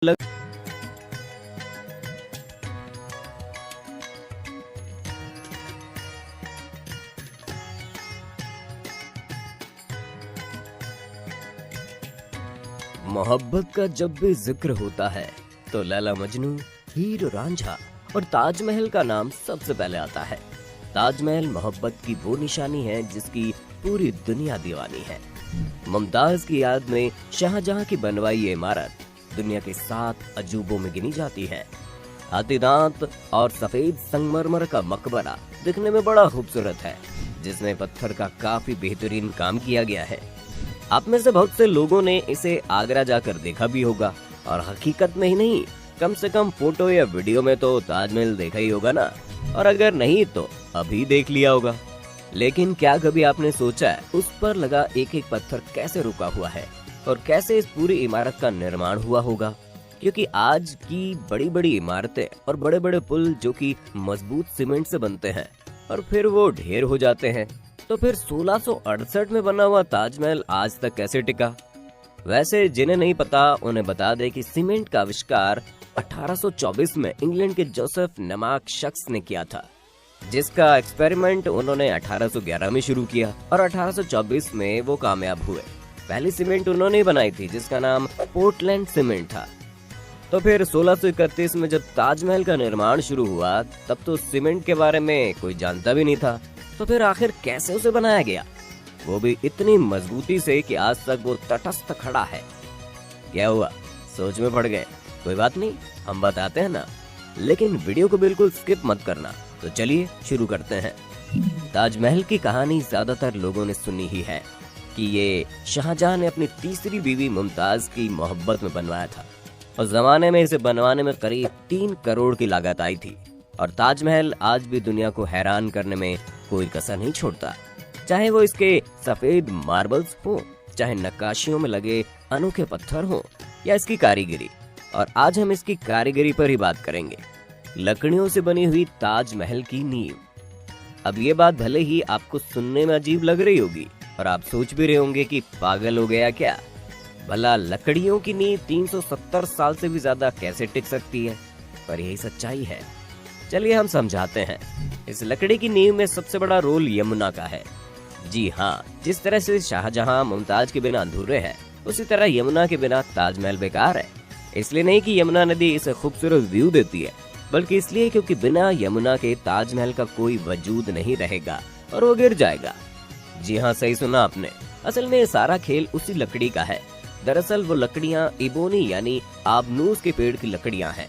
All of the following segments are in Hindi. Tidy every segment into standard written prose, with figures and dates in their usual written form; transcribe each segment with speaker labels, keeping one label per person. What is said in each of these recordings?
Speaker 1: लग... मोहब्बत का जब भी जिक्र होता है तो लैला मजनू, हीर रांझा और ताजमहल का नाम सबसे पहले आता है। ताजमहल मोहब्बत की वो निशानी है जिसकी पूरी दुनिया दीवानी है। मुमताज की याद में शाहजहां की बनवाई ये इमारत दुनिया के 7 अजूबों में गिनी जाती है। हाथी दांत और सफेद संगमरमर का मकबरा दिखने में बड़ा खूबसूरत है, जिसमें पत्थर का काफी बेहतरीन काम किया गया है। आप में से बहुत से लोगों ने इसे आगरा जाकर देखा भी होगा, और हकीकत में ही नहीं, कम से कम फोटो या वीडियो में तो ताजमहल देखा ही होगा ना, और अगर नहीं तो अभी देख लिया होगा। लेकिन क्या कभी आपने सोचा है उस पर लगा एक एक पत्थर कैसे रुका हुआ है और कैसे इस पूरी इमारत का निर्माण हुआ होगा? क्योंकि आज की बड़ी बड़ी इमारतें और बड़े बड़े पुल जो कि मजबूत सीमेंट से बनते हैं और फिर वो ढेर हो जाते हैं, तो फिर 1668 में बना हुआ ताजमहल आज तक कैसे टिका? वैसे जिन्हें नहीं पता उन्हें बता दे कि सीमेंट का आविष्कार 1824 में इंग्लैंड के जोसेफ नामक शख्स ने किया था, जिसका एक्सपेरिमेंट उन्होंने 1811 में शुरू किया और 1824 में वो कामयाब हुए। पहली सीमेंट उन्होंने ही बनाई थी जिसका नाम पोर्टलैंड सीमेंट था। तो फिर 1631 में जब ताजमहल का निर्माण शुरू हुआ तब तो सीमेंट के बारे में कोई जानता भी नहीं था। तो फिर आखिर कैसे उसे बनाया गया, वो भी इतनी मजबूती से कि आज तक वो तटस्थ खड़ा है? क्या हुआ, सोच में पड़ गए? कोई बात नहीं, हम बताते हैं ना, लेकिन वीडियो को बिल्कुल स्किप मत करना। तो चलिए शुरू करते हैं। ताजमहल की कहानी ज्यादातर लोगों ने सुनी ही है कि ये शाहजहां ने अपनी तीसरी बीवी मुमताज की मोहब्बत में बनवाया था। उस जमाने में इसे बनवाने में करीब 3 करोड़ की लागत आई थी, और ताजमहल आज भी दुनिया को हैरान करने में कोई कसर नहीं छोड़ता। चाहे वो इसके सफेद मार्बल्स हो, चाहे नक्काशियों में लगे अनोखे पत्थर हो, या इसकी कारीगरी। और आज हम इसकी कारीगरी पर ही बात करेंगे। लकड़ियों से बनी हुई ताजमहल की नींव। अब ये बात भले ही आपको सुनने में अजीब लग रही होगी और आप सोच भी रहे होंगे कि पागल हो गया क्या, भला लकड़ियों की नींव 370 साल से भी ज्यादा कैसे टिक सकती है? पर यही सच्चाई है। चलिए हम समझाते हैं। इस लकड़ी की नींव में सबसे बड़ा रोल यमुना का है। जी हाँ, जिस तरह से शाहजहां मुमताज के बिना अधूरे है, उसी तरह यमुना के बिना ताजमहल बेकार है। इसलिए नहीं कि यमुना नदी इसे खूबसूरत व्यू देती है, बल्कि इसलिए क्योंकि बिना यमुना के ताजमहल का कोई वजूद नहीं रहेगा और वो गिर जाएगा। जी हाँ, सही सुना आपने। असल में सारा खेल उसी लकड़ी का है। दरअसल वो लकड़ियाँ इबोनी यानी आबनूस के पेड़ की लकड़ियाँ हैं।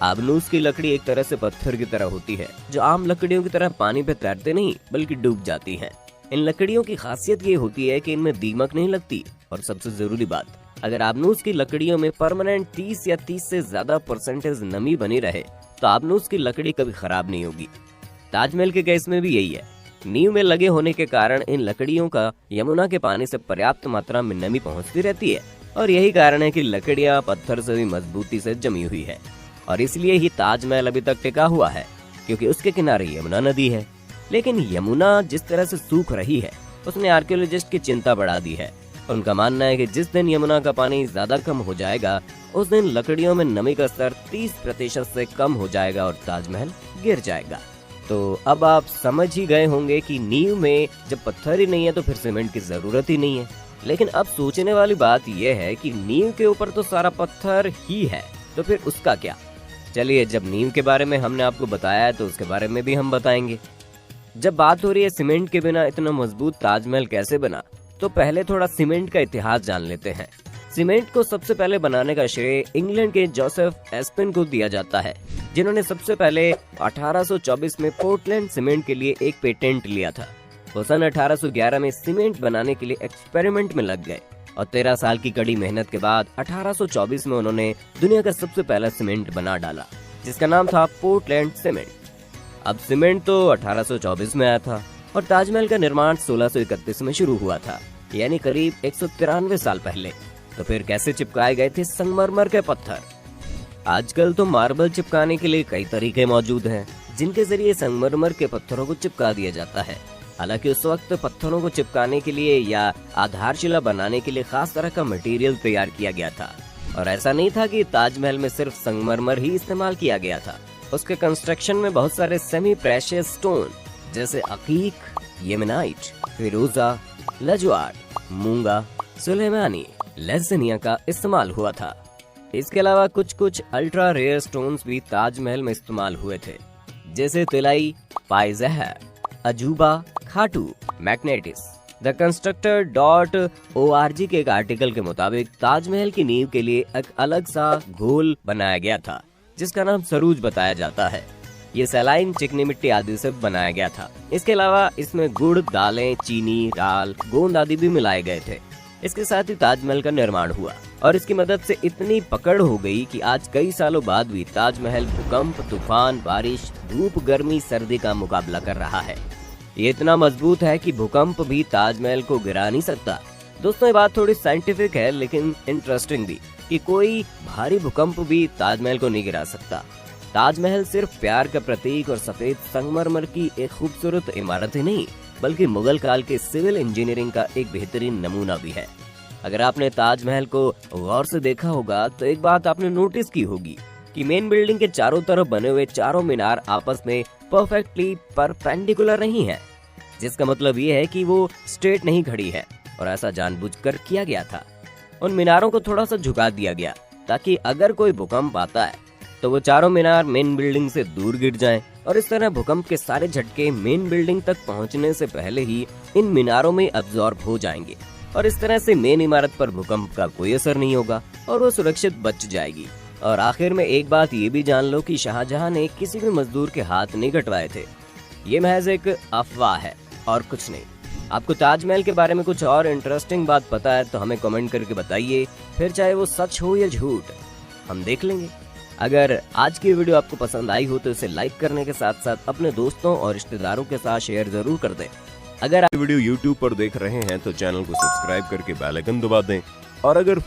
Speaker 1: आबनूस की लकड़ी एक तरह से पत्थर की तरह होती है, जो आम लकड़ियों की तरह पानी पे तैरते नहीं बल्कि डूब जाती हैं। इन लकड़ियों की खासियत ये होती है कि इनमें दीमक नहीं लगती, और सबसे जरूरी बात, अगर आबनूस की लकड़ियों में परमानेंट 30 या 30 से ज्यादा % नमी बनी रहे तो आबनूस की लकड़ी कभी खराब नहीं होगी। ताजमहल के केस में भी यही है। नींव में लगे होने के कारण इन लकड़ियों का यमुना के पानी से पर्याप्त मात्रा में नमी पहुंचती रहती है, और यही कारण है कि लकड़ियां पत्थर से भी मजबूती से जमी हुई है। और इसलिए ही ताजमहल अभी तक टिका हुआ है, क्योंकि उसके किनारे यमुना नदी है। लेकिन यमुना जिस तरह से सूख रही है उसने आर्कियोलॉजिस्ट की चिंता बढ़ा दी है। उनका मानना है कि जिस दिन यमुना का पानी ज्यादा कम हो जाएगा उस दिन लकड़ियों में नमी का स्तर 30% से कम हो जाएगा और ताजमहल गिर जाएगा। तो अब आप समझ ही गए होंगे कि नींव में जब पत्थर ही नहीं है तो फिर सीमेंट की जरूरत ही नहीं है। लेकिन अब सोचने वाली बात यह है कि नींव के ऊपर तो सारा पत्थर ही है, तो फिर उसका क्या? चलिए, जब नींव के बारे में हमने आपको बताया है तो उसके बारे में भी हम बताएंगे। जब बात हो रही है सीमेंट के बिना इतना मजबूत ताजमहल कैसे बना, तो पहले थोड़ा सीमेंट का इतिहास जान लेते हैं। सीमेंट को सबसे पहले बनाने का श्रेय इंग्लैंड के जोसेफ एस्पिन को दिया जाता है, जिन्होंने सबसे पहले 1824 में पोर्टलैंड सीमेंट के लिए एक पेटेंट लिया था। वो सन 1811 में सीमेंट बनाने के लिए एक्सपेरिमेंट में लग गए, और 13 साल की कड़ी मेहनत के बाद 1824 में उन्होंने दुनिया का सबसे पहला सीमेंट बना डाला, जिसका नाम था पोर्टलैंड सीमेंट। अब सीमेंट तो 1824 में आया था और ताजमहल का निर्माण 1631 में शुरू हुआ था, यानी करीब 193 साल पहले। तो फिर कैसे चिपकाए गए थे संगमरमर के पत्थर? आजकल तो मार्बल चिपकाने के लिए कई तरीके मौजूद हैं, जिनके जरिए संगमरमर के पत्थरों को चिपका दिया जाता है। हालांकि उस वक्त पत्थरों को चिपकाने के लिए या आधारशिला बनाने के लिए खास तरह का मटेरियल तैयार किया गया था, और ऐसा नहीं था कि ताजमहल में सिर्फ संगमरमर ही इस्तेमाल किया गया था। उसके कंस्ट्रक्शन में बहुत सारे सेमी प्रेशियस स्टोन जैसे अकीक, येमेनाइट, फिरोजा, लजवार, मूंगा, सुलेमानी, लेज़निया का इस्तेमाल हुआ था। इसके अलावा कुछ अल्ट्रा रेयर स्टोन्स भी ताजमहल में इस्तेमाल हुए थे, जैसे तिलाई, पाइज़हर, अजूबा, खाटू, मैग्नेटिस। द Constructor.org के एक आर्टिकल के मुताबिक ताजमहल की नींव के लिए एक अलग सा घोल बनाया गया था जिसका नाम सरूज बताया जाता है। ये सलाइन, चिकनी मिट्टी आदि से बनाया गया था। इसके अलावा इसमें गुड़, दालें, चीनी, राल, गोंद आदि भी मिलाए गए थे। इसके साथ ही ताजमहल का निर्माण हुआ और इसकी मदद से इतनी पकड़ हो गई कि आज कई सालों बाद भी ताजमहल भूकंप, तूफान, बारिश, धूप, गर्मी, सर्दी का मुकाबला कर रहा है। ये इतना मजबूत है कि भूकंप भी ताजमहल को गिरा नहीं सकता। दोस्तों, ये बात थोड़ी साइंटिफिक है लेकिन इंटरेस्टिंग भी, कि कोई भारी भूकंप भी ताजमहल को नहीं गिरा सकता। ताजमहल सिर्फ प्यार का प्रतीक और सफेद संगमरमर की एक खूबसूरत इमारत ही नहीं, बल्कि मुगल काल के सिविल इंजीनियरिंग का एक बेहतरीन नमूना भी है। अगर आपने ताजमहल को गौर से देखा होगा तो एक बात आपने नोटिस की होगी कि मेन बिल्डिंग के चारों तरफ बने हुए चारों मीनार आपस में परफेक्टली परपेंडिकुलर नहीं है, जिसका मतलब ये है कि वो स्ट्रेट नहीं खड़ी है और ऐसा जानबूझकर किया गया था। उन मीनारों को थोड़ा सा झुका दिया गया ताकि अगर कोई भूकंप आता है तो वो चारों मीनार मेन बिल्डिंग से दूर गिर जाएं और इस तरह भूकंप के सारे झटके मेन बिल्डिंग तक पहुंचने से पहले ही इन मीनारों में अब्सॉर्ब हो जाएंगे और इस तरह से मेन इमारत पर भूकंप का कोई असर नहीं होगा और वो सुरक्षित बच जाएगी। और आखिर में एक बात ये भी जान लो कि शाहजहां ने किसी भी मजदूर के हाथ नहीं कटवाए थे। ये महज एक अफवाह है और कुछ नहीं। आपको ताजमहल के बारे में कुछ और इंटरेस्टिंग बात पता है तो हमें कमेंट करके बताइए, फिर चाहे वो सच हो या झूठ हम देख लेंगे। अगर आज की वीडियो आपको पसंद आई हो तो इसे लाइक करने के साथ साथ अपने दोस्तों और रिश्तेदारों के साथ शेयर जरूर कर दें।
Speaker 2: अगर आप वीडियो YouTube पर देख रहे हैं तो चैनल को सब्सक्राइब करके बेल आइकन दबा दें और अगर